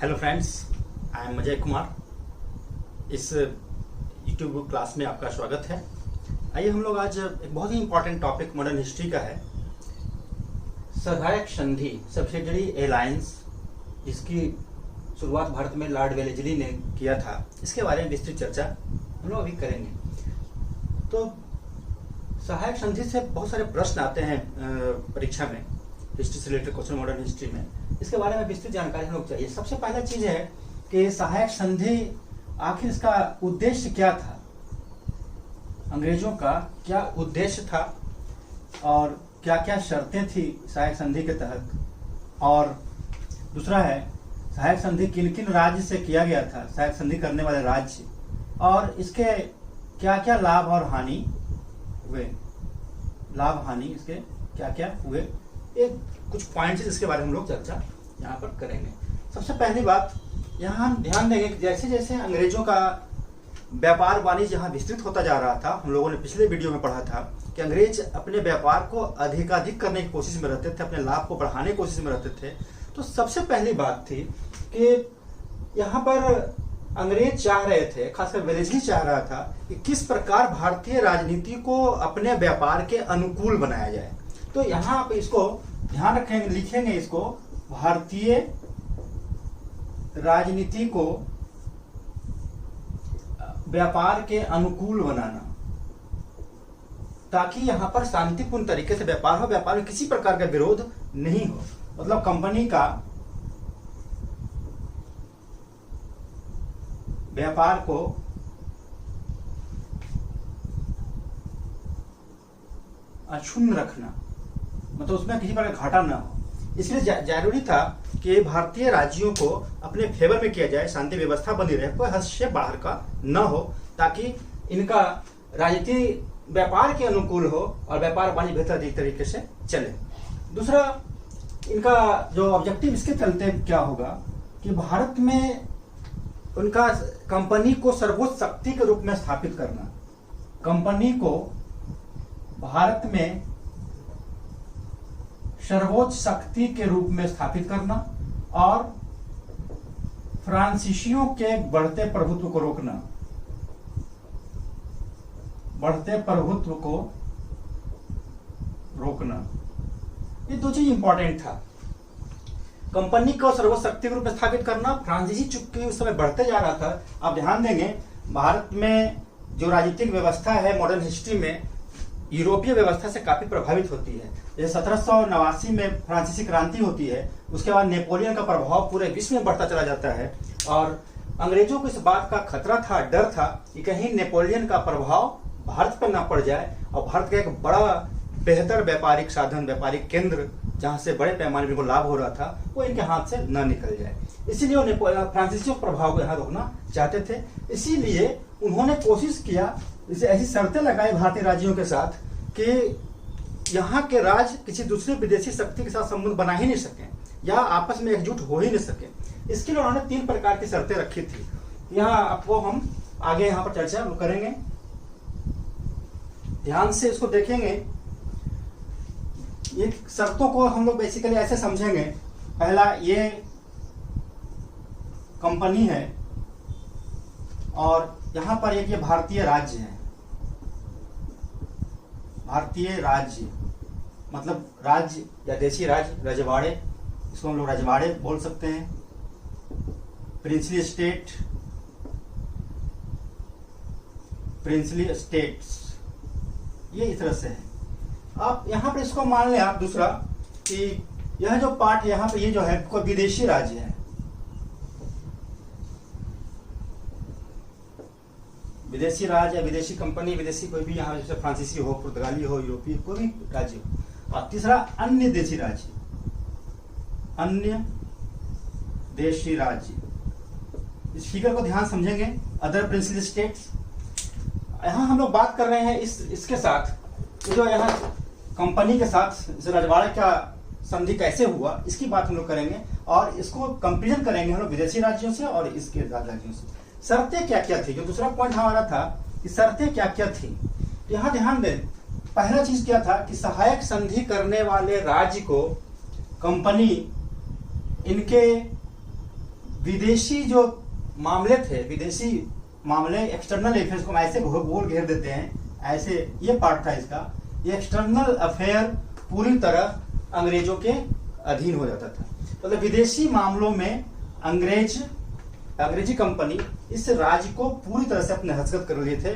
Hello friends, I am Ajay Kumar. इस YouTube class में आपका स्वागत है। आइए हम लोग आज एक बहुत ही इम्पोर्टेंट टॉपिक मॉडर्न हिस्ट्री का है, सहायक संधि, सब्सिडरी एलायंस, जिसकी शुरुआत भारत में लॉर्ड वेलेस्ली ने किया था। इसके बारे में विस्तृत चर्चा हम लोग अभी करेंगे। तो सहायक संधि से बहुत सारे प्रश्न आते हैं परीक्षा में, हिस्ट्री से रिलेटेड क्वेश्चन मॉडर्न हिस्ट्री में। इसके बारे में विस्तृत जानकारी हम लोग चाहिए। सबसे पहला चीज है कि सहायक संधि आखिर इसका उद्देश्य क्या था, अंग्रेजों का क्या उद्देश्य था और क्या क्या शर्तें थी सहायक संधि के तहत। और दूसरा है सहायक संधि किन किन राज्य से किया गया था, सहायक संधि करने वाले राज्य, और इसके क्या क्या लाभ और हानि हुए, लाभ हानि इसके क्या क्या हुए। एक कुछ पॉइंट्स इसके बारे में हम लोग चर्चा यहाँ पर करेंगे। सबसे पहली बात यहाँ हम ध्यान देंगे कि जैसे जैसे अंग्रेजों का व्यापार वाणिज्य यहाँ विस्तृत होता जा रहा था, हम लोगों ने पिछले वीडियो में पढ़ा था कि अंग्रेज अपने व्यापार को अधिकाधिक करने की कोशिश में रहते थे, अपने लाभ को बढ़ाने की कोशिश में रहते थे। तो सबसे पहली बात थी कि यहाँ पर अंग्रेज चाह रहे थे, खासकर वेलेस्ली चाह रहा था कि किस प्रकार भारतीय राजनीति को अपने व्यापार के अनुकूल बनाया जाए। तो यहाँ आप इसको ध्यान रखेंगे, लिखेंगे इसको, भारतीय राजनीति को व्यापार के अनुकूल बनाना, ताकि यहाँ पर शांतिपूर्ण तरीके से व्यापार हो, व्यापार में किसी प्रकार का विरोध नहीं हो। मतलब कंपनी का व्यापार को अक्षुण्ण रखना, मतलब उसमें किसी प्रकार घाटा ना हो। इसलिए जरूरी था कि भारतीय राज्यों को अपने फेवर में किया जाए, शांति व्यवस्था बनी रहे, कोई हस्तक्षेप बाहर का न हो, ताकि इनका राजनीति व्यापार के अनुकूल हो और व्यापार वाणिज्य बेहतर तरीके से चले। दूसरा इनका जो ऑब्जेक्टिव इसके चलते क्या होगा कि भारत में उनका कंपनी को सर्वोच्च शक्ति के रूप में स्थापित करना, कंपनी को भारत में सर्वोच्च शक्ति के रूप में स्थापित करना और फ्रांसीसियों के बढ़ते प्रभुत्व को रोकना, बढ़ते प्रभुत्व को रोकना। ये दो चीज इंपॉर्टेंट था, कंपनी को सर्वोच्च शक्ति के रूप में स्थापित करना, फ्रांसीसी चूंकि उस समय बढ़ते जा रहा था। आप ध्यान देंगे भारत में जो राजनीतिक व्यवस्था है मॉडर्न हिस्ट्री में यूरोपीय व्यवस्था से काफी प्रभावित होती है। जैसे 1789 में फ्रांसीसी क्रांति होती है, उसके बाद नेपोलियन का प्रभाव पूरे विश्व में बढ़ता चला जाता है और अंग्रेजों को इस बात का खतरा था, डर था कि कहीं नेपोलियन का प्रभाव भारत पर ना पड़ जाए और भारत का एक बड़ा बेहतर व्यापारिक साधन, व्यापारिक केंद्र जहां से बड़े पैमाने में लाभ हो रहा था, वो इनके हाथ से न निकल जाए। इसीलिए वो फ्रांसीसियों के प्रभाव को यहाँ रोकना चाहते थे। इसीलिए उन्होंने कोशिश किया, ऐसी शर्तें लगाई भारतीय राज्यों के साथ कि यहाँ के राज्य किसी दूसरे विदेशी शक्ति के साथ संबंध बना ही नहीं सके या आपस में एकजुट हो ही नहीं सके। इसके लिए उन्होंने 3 प्रकार की शर्तें रखी थी। यहाँ आपको हम आगे यहाँ पर चर्चा करेंगे, ध्यान से इसको देखेंगे। ये शर्तों को हम लोग बेसिकली ऐसे समझेंगे। पहला, ये कंपनी है और यहाँ पर एक ये भारतीय राज्य है। भारतीय राज्य मतलब राज्य या देशी राज्य, रजवाड़े, इसको हम लोग रजवाड़े बोल सकते हैं। प्रिंसली स्टेट, प्रिंसली स्टेट्स, ये इस तरह से है। आप यहाँ पर इसको मान लें आप दूसरा कि यह जो पार्ट यहाँ पे ये जो है कोई विदेशी राज्य है, विदेशी राज्य या विदेशी कंपनी, विदेशी कोई भी, यहाँ जैसे फ्रांसीसी हो, पुर्तगाली हो, यूरोपीय कोई भी राज्य हो। और तीसरा अन्य देशी राज्य, अन्य देशी राज्य, इस फिगर को ध्यान समझेंगे। अदर प्रिंसली स्टेट्स, यहाँ हम लोग बात कर रहे हैं इसके साथ, जो यहाँ कंपनी के साथ इस रजवाड़े का संधि कैसे हुआ, इसकी बात हम लोग करेंगे और इसको कंपेरिजन करेंगे हम लोग विदेशी राज्यों से और इसके राज्यों से। शर्तें क्या क्या थी, जो दूसरा पॉइंट हमारा था कि शर्तें क्या क्या थी। यहाँ ध्यान दें, पहला चीज क्या था कि सहायक संधि करने वाले राज्य को कंपनी इनके विदेशी जो मामले थे, विदेशी मामले, एक्सटर्नल अफेयर्स को हम ऐसे गोल घेर देते हैं, ऐसे ये पार्ट था इसका। ये एक्सटर्नल अफेयर पूरी तरह अंग्रेजों के अधीन हो जाता था। मतलब विदेशी मामलों में अंग्रेजी कंपनी इस राज्य को पूरी तरह से अपने हस्तगत कर लिए थे,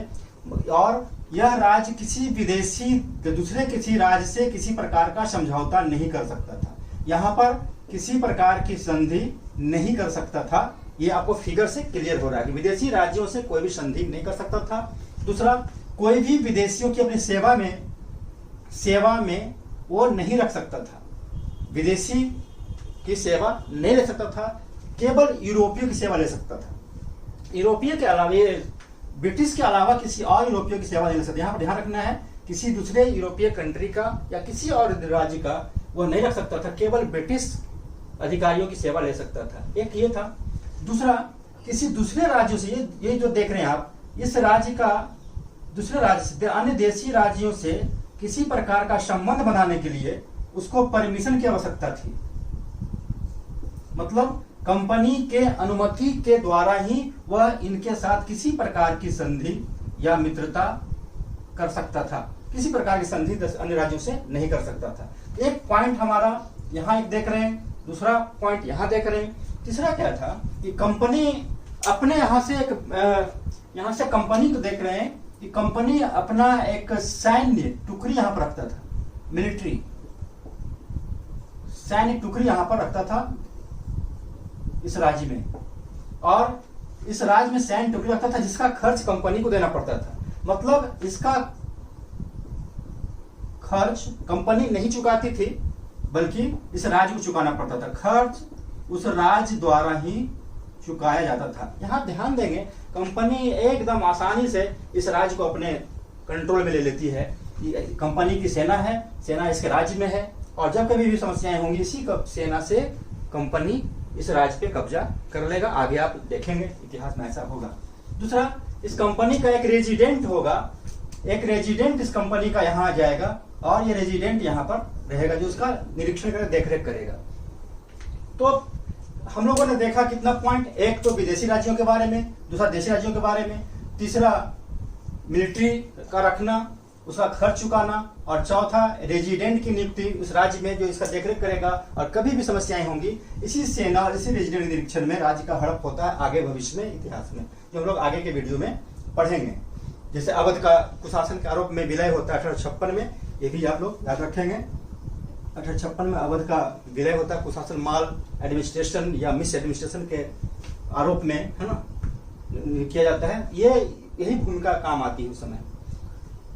और यह राज्य किसी विदेशी दूसरे किसी राज्य से किसी प्रकार का समझौता नहीं कर सकता था। यहाँ पर किसी प्रकार की संधि नहीं कर सकता था। ये आपको फिगर से क्लियर हो रहा है कि विदेशी राज्यों से कोई भी संधि नहीं कर सकता था। दूसरा, कोई भी विदेशियों की अपनी सेवा में वो नहीं रख सकता था, विदेशी की सेवा नहीं ले सकता था, केवल यूरोपीय की सेवा ले सकता था। यूरोपीय के अलावा, ये ब्रिटिश के अलावा किसी और यूरोपीय की सेवा नहीं ले सकता। यहाँ पर ध्यान रखना है, किसी दूसरे यूरोपीय कंट्री का या किसी और राज्य का वो नहीं रख सकता था, केवल ब्रिटिश अधिकारियों की सेवा ले सकता था। एक ये था। दूसरा, किसी दूसरे राज्यों से, ये जो देख रहे हैं आप, इस राज्य का दूसरे राज्य से, अन्य देशी राज्यों से किसी प्रकार का संबंध बनाने के लिए उसको परमिशन की आवश्यकता थी। मतलब कंपनी के अनुमति के द्वारा ही वह इनके साथ किसी प्रकार की संधि या मित्रता कर सकता था। किसी प्रकार की संधि अन्य राज्यों से नहीं कर सकता था। एक पॉइंट हमारा यहाँ एक देख रहे हैं, दूसरा पॉइंट यहाँ देख रहे हैं। तीसरा क्या था कि कंपनी अपने यहाँ से कंपनी को देख रहे हैं कि कंपनी अपना एक सैन्य टुकड़ी यहाँ पर रखता था, मिलिट्री सैन्य टुकड़ी यहाँ पर रखता था इस राज्य में, और इस राज्य में सैन्य टुकड़ी रखता था जिसका खर्च कंपनी को देना पड़ता था। मतलब इसका खर्च कंपनी नहीं चुकाती थी, बल्कि इस राज्य को चुकाना पड़ता था। खर्च उस राज्य द्वारा ही चुकाया जाता था। यहाँ ध्यान देंगे, कंपनी एकदम आसानी से इस राज्य को अपने कंट्रोल में ले लेती है। कंपनी की सेना है, सेना इसके राज्य में है, और जब कभी भी समस्याएं होंगी इसी सेना से कंपनी इस राज्य पे कब्जा कर लेगा। आगे आप देखेंगे इतिहास में ऐसा होगा। दूसरा, इस कंपनी का एक रेजिडेंट होगा, एक रेजिडेंट इस कंपनी का यहाँ आ जाएगा, और ये रेजिडेंट यहाँ पर रहेगा जो उसका निरीक्षण करेगा, देखरेख करेगा। तो हम लोगों ने देखा कितना पॉइंट, एक तो विदेशी राज्यों के बारे में, दूसरा देशी राज्यों के बारे में, तीसरा मिलिट्री का रखना, उसका खर्च चुकाना, और चौथा रेजिडेंट की नियुक्ति उस राज्य में जो इसका देखरेख करेगा, और कभी भी समस्याएं होंगी इसी सेना और इसी रेजिडेंट निरीक्षण में राज्य का हड़प होता है आगे भविष्य में इतिहास में, जो हम लोग आगे के वीडियो में पढ़ेंगे। जैसे अवध का कुशासन के आरोप में विलय होता है 1856 में, ये भी आप लोग याद रखेंगे। 1856 में अवध का विलय होता है, कुशासन माल एडमिनिस्ट्रेशन या मिस एडमिनिस्ट्रेशन के आरोप में, है ना, किया जाता है। यही भूमिका काम आती है उस समय।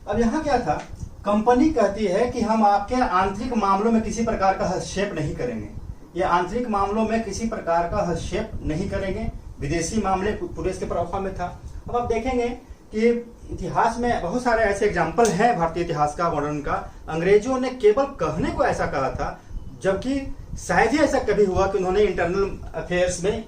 अब यहाँ क्या था, कंपनी कहती है कि हम आपके आंतरिक मामलों में किसी प्रकार का हस्तक्षेप नहीं करेंगे। ये आंतरिक मामलों में किसी प्रकार का हस्तक्षेप नहीं करेंगे। विदेशी मामले पूरे इसके प्रभाव में था। अब आप देखेंगे कि इतिहास में बहुत सारे ऐसे एग्जाम्पल हैं भारतीय इतिहास का, मॉडर्न का। अंग्रेजों ने केवल कहने को ऐसा कहा था, जबकि शायद ही ऐसा कभी हुआ कि उन्होंने इंटरनल अफेयर्स में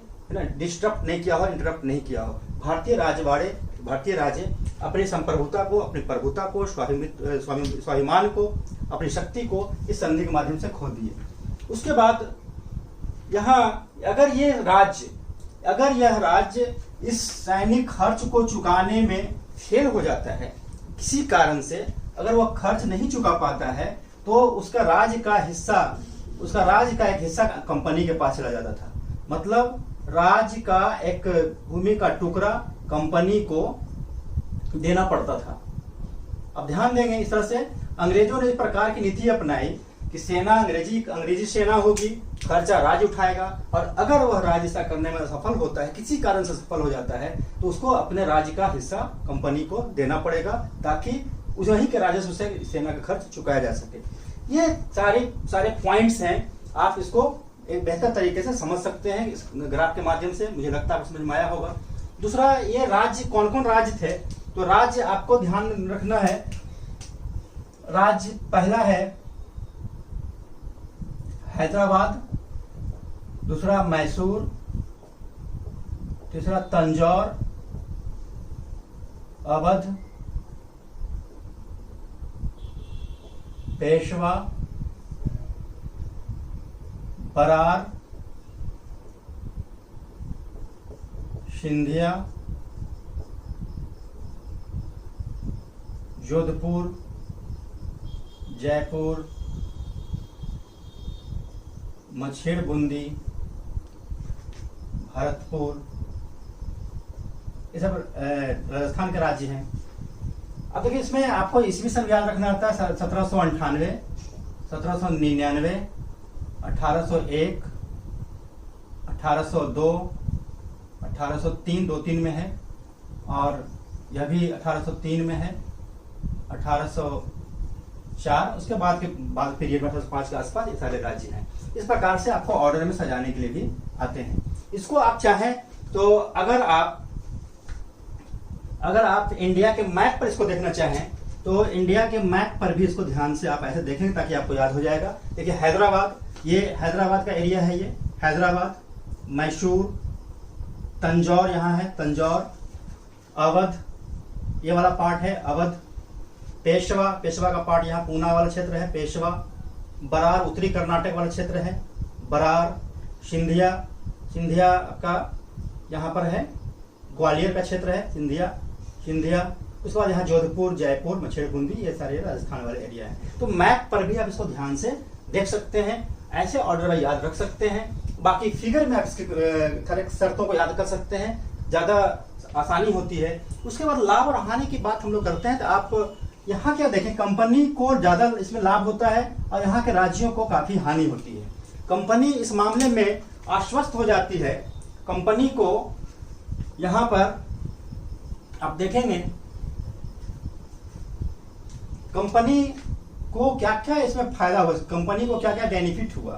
डिस्टर्ब नहीं किया हो, इंटरप्ट नहीं किया हो। भारतीय राज्य अपनी संप्रभुता को, अपनी प्रभुता को, स्वाभिमान को, अपनी शक्ति को इस संधि के माध्यम से खो दिए। उसके बाद यहाँ अगर यह राज्य इस सैनिक खर्च को चुकाने में फेल हो जाता है, किसी कारण से अगर वह खर्च नहीं चुका पाता है, तो उसका राज्य का एक हिस्सा कंपनी के पास चला जाता था। मतलब राज्य का एक भूमि का टुकड़ा कंपनी को देना पड़ता था। अब ध्यान देंगे, इस तरह से अंग्रेजों ने इस प्रकार की नीति अपनाई कि सेना अंग्रेजी सेना होगी, खर्चा राज्य उठाएगा, और अगर वह राज्य ऐसा करने में सफल होता है, किसी कारण से सफल हो जाता है, तो उसको अपने राज्य का हिस्सा कंपनी को देना पड़ेगा, ताकि वहीं के राजस्व से सेना का खर्च चुकाया जा सके। ये सारे पॉइंट्स हैं, आप इसको एक बेहतर तरीके से समझ सकते हैं इस ग्राफ के माध्यम से। मुझे लगता है समझ में आया होगा। दूसरा, ये राज्य कौन कौन राज्य थे, तो राज्य आपको ध्यान रखना है। राज्य पहला है हैदराबाद, दूसरा मैसूर, तीसरा तंजौर, अवध, पेशवा, बरार, सिंधिया, जोधपुर, जयपुर, मछेड़ बूंदी, भरतपुर, ये सब राजस्थान के राज्य हैं। अब देखिए इसमें आपको ईस्वी सन याद रखना होता है 1798, 1799, 1801, 1802, 1803 2-3 में है, और यह भी 1803 में है, 1804, उसके बाद पीरियड में 1805 के आसपास ये सारे राज्य हैं। इस प्रकार से आपको ऑर्डर में सजाने के लिए भी आते हैं। इसको आप चाहें तो अगर आप इंडिया के मैप पर इसको देखना चाहें तो इंडिया के मैप पर भी इसको ध्यान से आप ऐसे देखेंगे ताकि आपको याद हो जाएगा। देखिए हैदराबाद, ये हैदराबाद का एरिया है, ये हैदराबाद, मैसूर, तंजौर यहाँ है, तंजौर, अवध, ये वाला पार्ट है अवध, पेशवा का पार्ट यहाँ पूना वाला क्षेत्र है पेशवा, बरार उत्तरी कर्नाटक वाला क्षेत्र है बरार, सिंधिया का यहाँ पर है ग्वालियर का क्षेत्र है सिंधिया, उसके बाद यहाँ जोधपुर, जयपुर, मछेड़ बूंदी, ये सारे राजस्थान वाले एरिया हैं। तो मैप पर भी आप इसको ध्यान से देख सकते हैं, ऐसे ऑर्डर में याद रख सकते हैं। बाकी फिगर में आप इसके करेक्ट शर्तों को याद कर सकते हैं, ज्यादा आसानी होती है। उसके बाद लाभ और हानि की बात हम लोग करते हैं तो आप यहाँ क्या देखें, कंपनी को ज्यादा इसमें लाभ होता है और यहाँ के राज्यों को काफी हानि होती है। कंपनी इस मामले में आश्वस्त हो जाती है। कंपनी को यहाँ पर आप देखेंगे कंपनी को क्या क्या इसमें फायदा हुआ, कंपनी को क्या क्या बेनिफिट हुआ,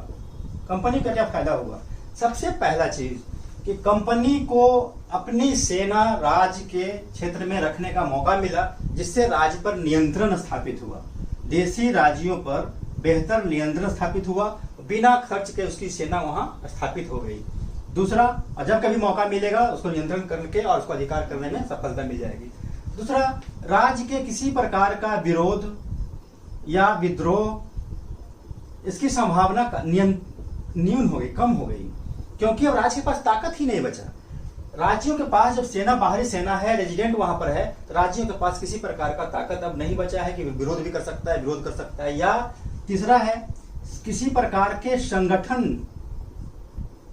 कंपनी का क्या फायदा हुआ। सबसे पहला चीज कि कंपनी को अपनी सेना राज्य के क्षेत्र में रखने का मौका मिला, जिससे राज्य पर नियंत्रण स्थापित हुआ, देशी राज्यों पर बेहतर नियंत्रण स्थापित हुआ, बिना खर्च के उसकी सेना वहां स्थापित हो गई। दूसरा, जब कभी मौका मिलेगा उसको नियंत्रण करके और उसको अधिकार करने में सफलता मिल जाएगी। दूसरा, राज्य के किसी प्रकार का विरोध या विद्रोह इसकी संभावना न्यून हो गई, कम हो गई, क्योंकि अब राज्य के पास ताकत ही नहीं बचा। राज्यों के पास जब सेना, बाहरी सेना है, रेजिडेंट वहां पर है, तो राज्यों के पास किसी प्रकार का ताकत अब नहीं बचा है कि विरोध भी कर सकता है, विरोध कर सकता है। या तीसरा है, किसी प्रकार के संगठन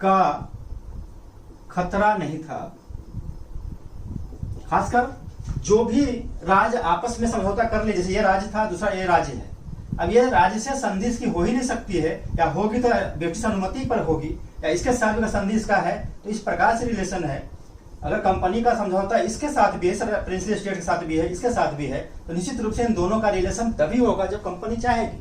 का खतरा नहीं था। खासकर जो भी राज्य आपस में समझौता कर ले, जैसे ये राज्य था, दूसरा ये राज्य है, अब ये राज्य से संधि इसकी हो ही नहीं सकती है, या होगी तो ब्रिटिश अनुमति पर होगी, या इसके साथ अगर संधि इसका है तो इस प्रकार से रिलेशन है। अगर कंपनी का समझौता इसके साथ भी है, प्रिंसली स्टेट के साथ भी है, इसके साथ भी है, तो निश्चित रूप से इन दोनों का रिलेशन तभी होगा जब कंपनी चाहेगी।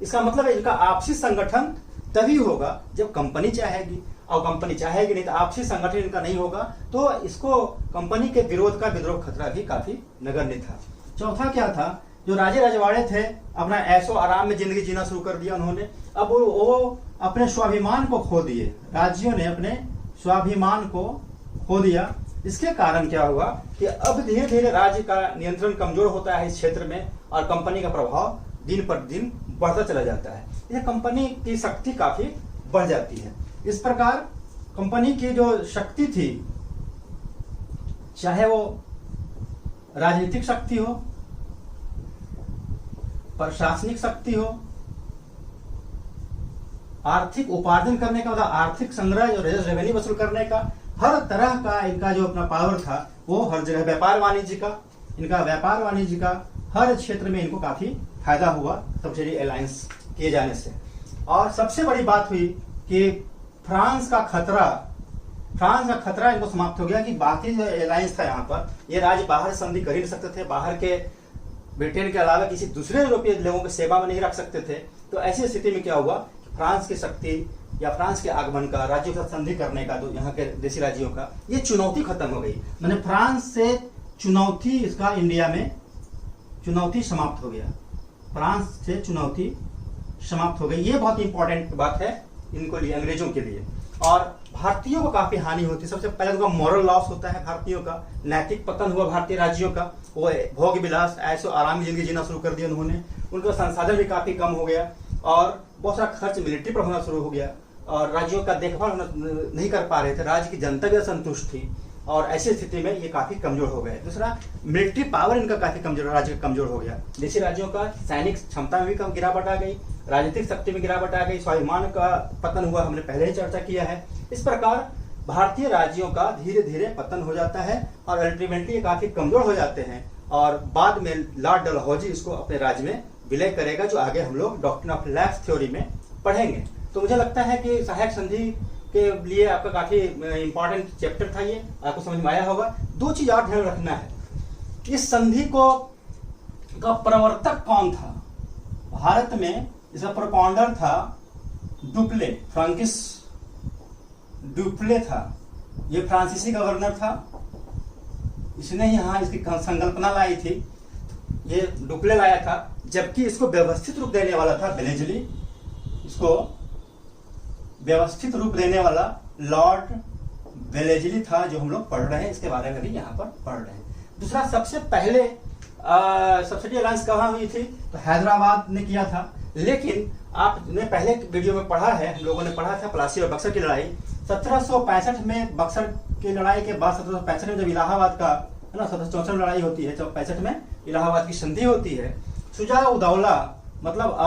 इसका मतलब है इनका आपसी संगठन तभी होगा जब कंपनी चाहेगी, और कंपनी चाहेगी नहीं तो आपसी संगठन इनका नहीं होगा। तो इसको कंपनी के विरोध का विद्रोह खतरा भी काफी नगण्य था। चौथा क्या था, जो राजे रजवाड़े थे अपना ऐशो आराम में जिंदगी जीना शुरू कर दिया उन्होंने, अब वो अपने स्वाभिमान को खो दिए, राज्यों ने अपने स्वाभिमान को खो दिया। इसके कारण क्या हुआ कि अब धीरे धीरे राज्य का नियंत्रण कमजोर होता है इस क्षेत्र में, और कंपनी का प्रभाव दिन पर दिन बढ़ता चला जाता है। यह कंपनी की शक्ति काफी बढ़ जाती है। इस प्रकार कंपनी की जो शक्ति थी, चाहे वो राजनीतिक शक्ति हो, प्रशासनिक शक्ति हो, आर्थिक उपार्जन करने का, मतलब आर्थिक संग्रह, जो रेवेन्यू वसूल करने का, हर तरह का इनका जो अपना पावर था वो हर जगह, व्यापार वाणिज्य का हर क्षेत्र में इनको काफी फायदा हुआ सबसिडी अलायंस किए जाने से। और सबसे बड़ी बात हुई कि फ्रांस का खतरा इनको समाप्त हो गया कि बाकी जो अलायंस था यहाँ पर, ये राज्य बाहर संधि कर ही नहीं सकते थे, बाहर के ब्रिटेन के अलावा किसी दूसरे यूरोपीय लोगों की सेवा में नहीं रख सकते थे। तो ऐसी स्थिति में क्या हुआ, फ्रांस की शक्ति या फ्रांस के आगमन का, राज्यों के साथ संधि करने का, जो यहाँ के देशी राज्यों का, ये चुनौती खत्म हो गई। मैंने फ्रांस से चुनौती, इसका इंडिया में चुनौती समाप्त हो गया, फ्रांस से चुनौती समाप्त हो गई। ये बहुत इंपॉर्टेंट बात है इनको लिए, अंग्रेजों के लिए। और भारतीयों को काफी हानि होती है। सबसे पहले उनका मॉरल लॉस होता है, भारतीयों का नैतिक पतन हुआ भारतीय राज्यों का। वो भोग विलास, ऐसो आराम की जिंदगी जीना शुरू कर दिया उन्होंने, उनका संसाधन भी काफी कम हो गया, और बहुत सारा खर्च मिलिट्री पर होना शुरू हो गया, और राज्यों का देखभाल नहीं कर पा रहे थे, राज्य की जनता भी असंतुष्ट थी, और ऐसी स्थिति में ये काफी कमजोर हो गए। दूसरा, मिलिट्री पावर इनका काफी कमजोर, राज्य का कमजोर हो गया। देशी राज्यों का सैनिक क्षमता में भी कम गिरावट आ गई, राजनीतिक शक्ति में गिरावट आ गई, स्वाभिमान का पतन हुआ, हमने पहले ही चर्चा किया है। इस प्रकार भारतीय राज्यों का धीरे धीरे पतन हो जाता है और अल्टीमेटली ये काफी कमजोर हो जाते हैं और बाद में लॉर्ड डलहौजी इसको अपने राज्य में विलय करेगा, जो आगे हम लोग डॉक्ट्रिन ऑफ लैप्स थ्योरी में पढ़ेंगे। तो मुझे लगता है कि सहायक संधि के लिए आपका काफी इंपॉर्टेंट चैप्टर था, ये आपको समझ में आया होगा। दो चीज और ध्यान रखना है, इस संधि को का प्रवर्तक कौन था? भारत में इसका प्रोपॉन्डर था डुप्ले, फ्रांकिस डुप्ले था। ये फ्रांसीसी गवर्नर था, इसने यहाँ इसकी संकल्पना लाई थी, ये डुप्ले लाया था। जबकि इसको व्यवस्थित रूप देने वाला था वेलेजली, इसको व्यवस्थित रूप देने वाला लॉर्ड वेलेजली था, जो हम लोग पढ़ रहे हैं, इसके बारे में भी यहाँ पर पढ़ रहे हैं। दूसरा, सबसे पहले सब्सिडी अलायंस कहाँ हुई थी? तो हैदराबाद ने किया था। लेकिन आपने पहले वीडियो में पढ़ा है, हम लोगों ने पढ़ा था प्लासी और बक्सर की लड़ाई। 1765 में बक्सर की लड़ाई के बाद 1765 में जब इलाहाबाद का, है ना, 1764 में लड़ाई होती है, जब 65 में इलाहाबाद की संधि होती है, शुजा उदौला मतलब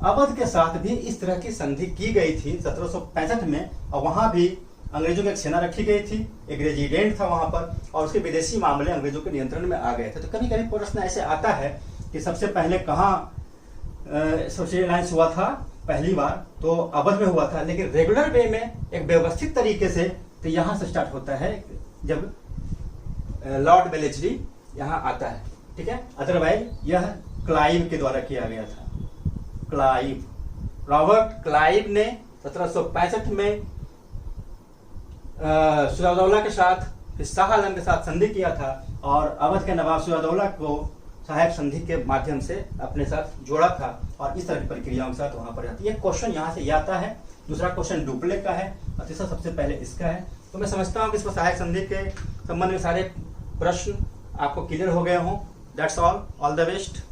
अवध के साथ भी इस तरह की संधि की गई थी 1765 में, और वहां भी अंग्रेजों की एक सेना रखी गई थी, एक रेजिडेंट था वहां पर, और उसके विदेशी मामले अंग्रेजों के नियंत्रण में आ गए थे। तो कभी कभी प्रश्न ऐसे आता है कि सबसे पहले कहाँ सब्सिडी अलायंस हुआ था? पहली बार तो अवध में हुआ था, लेकिन रेगुलर वे में एक व्यवस्थित तरीके से तो यहाँ से स्टार्ट होता है जब लॉर्ड वेलेस्ली यहाँ आता है, ठीक है। अदरवाइज यह क्लाइव के द्वारा किया गया था। क्लाइव, रॉबर्ट क्लाइव ने 1765 में सिराजउद्दौला के साथ, फिर शाह आलम के साथ संधि किया था और अवध के नवाब सिराजउद्दौला को सहायक संधि के माध्यम से अपने साथ जोड़ा था, और इस तरह की प्रक्रियाओं के साथ वहां पर आती है। क्वेश्चन यहाँ से ये आता है। दूसरा क्वेश्चन डुप्ले का है और तीसरा सबसे पहले इसका है। तो मैं समझता हूँ कि इसमें सहायक संधि के संबंध में सारे प्रश्न आपको क्लियर हो गए हों। That's all the best.